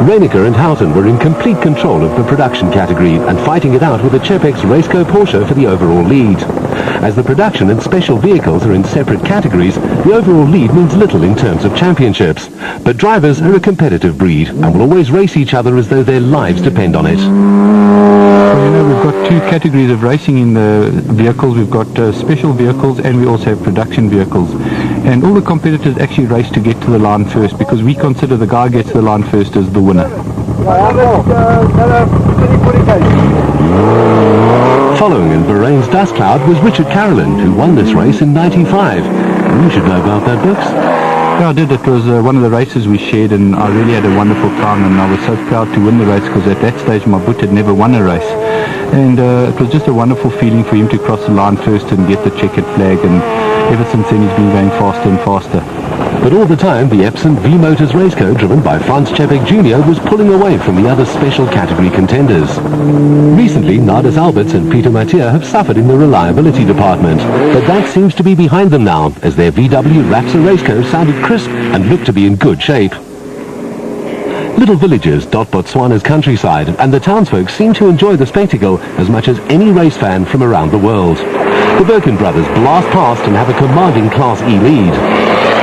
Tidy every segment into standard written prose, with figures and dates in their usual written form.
Reinecker and Houghton were in complete control of the production category and fighting it out with the Chepex Raceco Porsche for the overall lead. As the production and special vehicles are in separate categories, the overall lead means little in terms of championships. But drivers are a competitive breed and will always race each other as though their lives depend on it. Well, you know, we've got two categories of racing in the vehicles. We've got special vehicles and we also have production vehicles. And all the competitors actually race to get to the line first because we consider the guy who gets to the line first as the winner. Following in Bahrain's dust cloud was Richard Carolyn, who won this race in '95. You should know about that, Brooks. Yeah, I did. It was one of the races we shared and I really had a wonderful time and I was so proud to win the race because at that stage my boot had never won a race. And it was just a wonderful feeling for him to cross the line first and get the checkered flag, and ever since then he's been going faster and faster. But all the time, the Epson V-Motors Raceco, driven by Franz Czepek Jr., was pulling away from the other special category contenders. Recently, Nardis Alberts and Peter Mathieu have suffered in the reliability department, but that seems to be behind them now, as their VW Rapsa Raceco sounded crisp and looked to be in good shape. Little villages dot Botswana's countryside, and the townsfolk seem to enjoy the spectacle as much as any race fan from around the world. The Birkin brothers blast past and have a commanding Class E lead.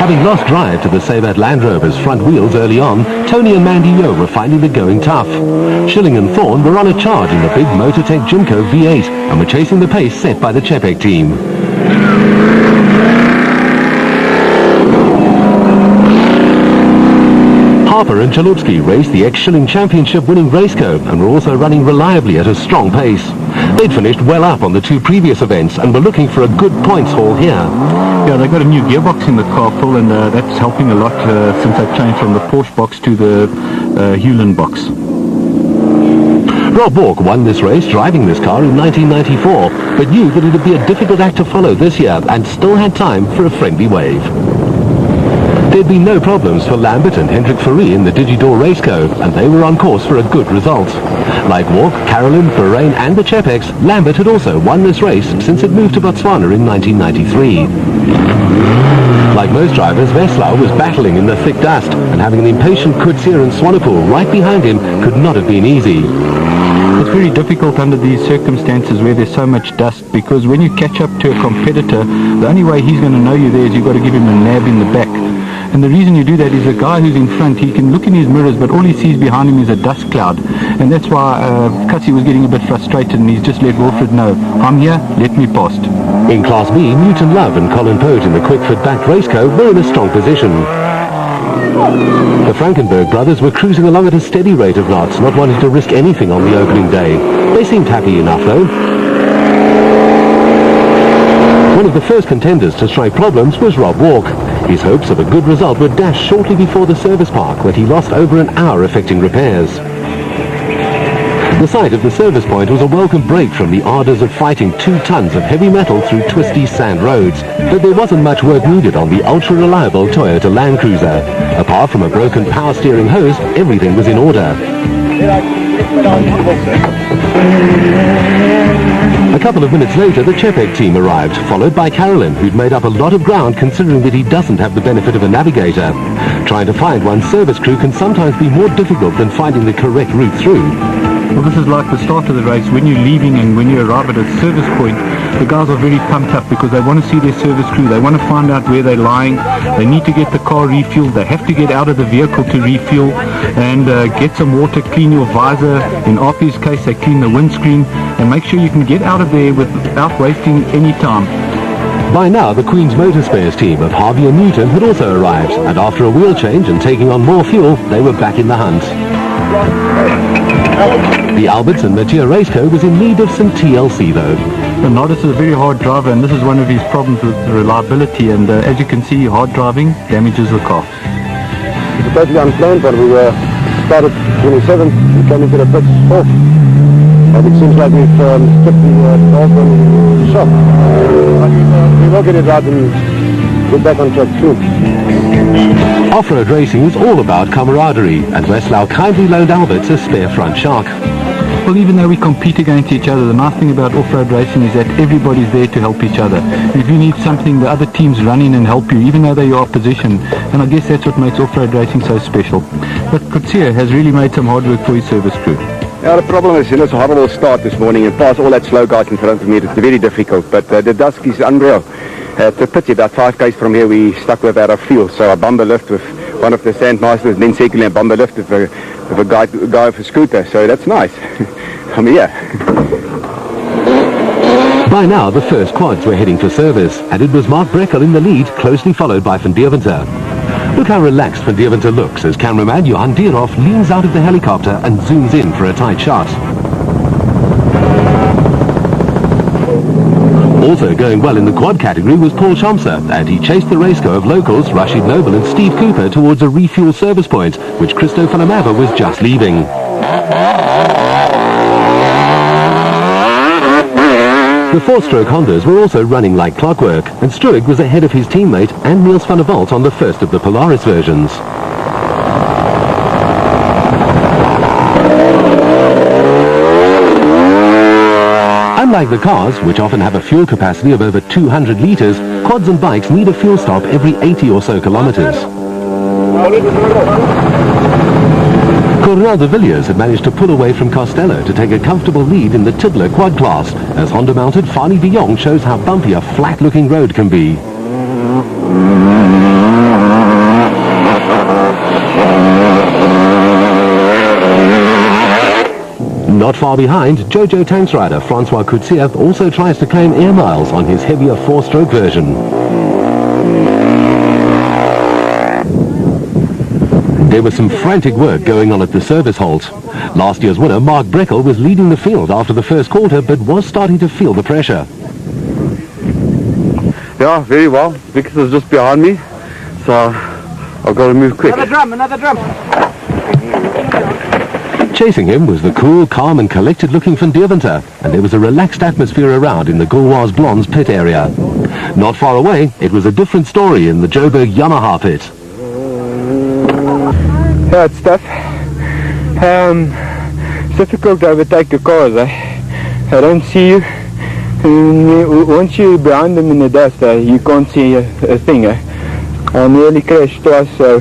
Having lost drive to the Sebat Land Rover's front wheels early on, Tony and Mandy Yo were finding the going tough. Schilling and Thorne were on a charge in the big Motortech Jimco V8 and were chasing the pace set by the Czepek team. Harper and Chalupsky raced the ex-Schilling Championship winning Raceco and were also running reliably at a strong pace. They'd finished well up on the two previous events and were looking for a good points haul here. Yeah, they got a new gearbox in the car, Phil, and that's helping a lot since I changed from the Porsche box to the Hewland box. Rob Walk won this race driving this car in 1994, but knew that it would be a difficult act to follow this year and still had time for a friendly wave. There'd been no problems for Lambert and Hendrik Fourie in the Digidor Raceco, and they were on course for a good result. Like Walk, Carolyn, Bahrain and the Chepex, Lambert had also won this race since it moved to Botswana in 1993. Like most drivers, Veslau was battling in the thick dust, and having an impatient COETZEE and Swanepoel right behind him could not have been easy. It's very difficult under these circumstances where there's so much dust, because when you catch up to a competitor, the only way he's going to know you there is you've got to give him a nab in the back. And the reason you do that is the guy who's in front, he can look in his mirrors, but all he sees behind him is a dust cloud. And that's why KASSIE was getting a bit frustrated, and he's just let Wilfred know, I'm here, let me past. In Class B, Newton Love and Colin Pote in the quick-fit-backed Raceco were in a strong position. The Frankenberg brothers were cruising along at a steady rate of knots, not wanting to risk anything on the opening day. They seemed happy enough, though. One of the first contenders to strike problems was Rob Walk. His hopes of a good result were dashed shortly before the service park, where he lost over an hour effecting repairs. The sight of the service point was a welcome break from the ardours of fighting 2 tons of heavy metal through twisty sand roads, but there wasn't much work needed on the ultra-reliable Toyota Land Cruiser. Apart from a broken power steering hose, everything was in order. A couple of minutes later, the Czepek team arrived, followed by Carolyn, who'd made up a lot of ground considering that he doesn't have the benefit of a navigator. Trying to find one's service crew can sometimes be more difficult than finding the correct route through. Well, this is like the start of the race. When you're leaving and when you arrive at a service point, the guys are very pumped up because they want to see their service crew. They want to find out where they're lying. They need to get the car refueled. They have to get out of the vehicle to refuel and get some water, clean your visor. In RP's case, they clean the windscreen and make sure you can get out of there without wasting any time. By now, the Queen's Motor Spares team of Harvey and Newton had also arrived, and after a wheel change and taking on more fuel, they were back in the hunt. The Alberts and Mathieu Raceco was in need of some TLC though. Nardis is a very hard driver, and this is one of his problems with reliability, and as you can see, hard driving damages the car. It was totally unplanned, but we started 27th, we came into the pits 4th, and it seems like we've stripped the dog on the shop. We will get it right and get back on track soon. Off-road racing was all about camaraderie, and Westlau kindly loaned Alberts a spare front shock. Well, even though we compete against each other, the nice thing about off-road racing is that everybody's there to help each other. If you need something, the other teams run in and help you, even though they're your opposition. And I guess that's what makes off-road racing so special. But KOETZEE has really made some hard work for his service crew. Yeah, the problem is, it's a horrible start this morning and pass all that slow guys in front of me. It's very difficult, but the dusk is unreal. It's a pity, about 5 k's from here we stuck without our fuel, so I bumper lift with one of the Sandmasters, then secondly I bumper lift with a guy with a scooter, so that's nice. I'm here. By now, the first quads were heading for service, and it was Mark BRECKLE in the lead, closely followed by Van Deventer. Look how relaxed Van Deventer looks as cameraman Johan Dierhoff leans out of the helicopter and zooms in for a tight shot. Also going well in the quad category was Paul Chomser, and he chased the raceco of locals Rashid Noble and Steve Cooper towards a refuel service point, which CHRISTO was just leaving. The 4-stroke Hondas were also running like clockwork, and Struig was ahead of his teammate and Niels van der Walt on the first of the Polaris versions. Unlike the cars, which often have a fuel capacity of over 200 litres, quads and bikes need a fuel stop every 80 or so kilometres. Coronel de Villiers had managed to pull away from Costello to take a comfortable lead in the Tiddler quad class, as Honda-mounted Fani de Jong shows how bumpy a flat-looking road can be. Not far behind, Jojo Tanks rider Francois KOETZEE also tries to claim air miles on his heavier 4-stroke version. There was some frantic work going on at the service halt. Last year's winner, Mark BRECKLE, was leading the field after the first quarter, but was starting to feel the pressure. Yeah, very well. Vickers was just behind me, so I've got to move quick. Another drum. Chasing him was the cool, calm and collected-looking Van Deventer, and there was a relaxed atmosphere around in the Gauloise Blondes pit area. Not far away, it was a different story in the Joburg Yamaha pit. Yeah, it's tough. It's difficult to overtake the cars. They don't see you. Once you're behind them in the dust, you can't see a thing. I nearly crashed twice, so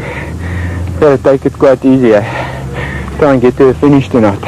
gotta take it quite easy. Try and get to the finish tonight.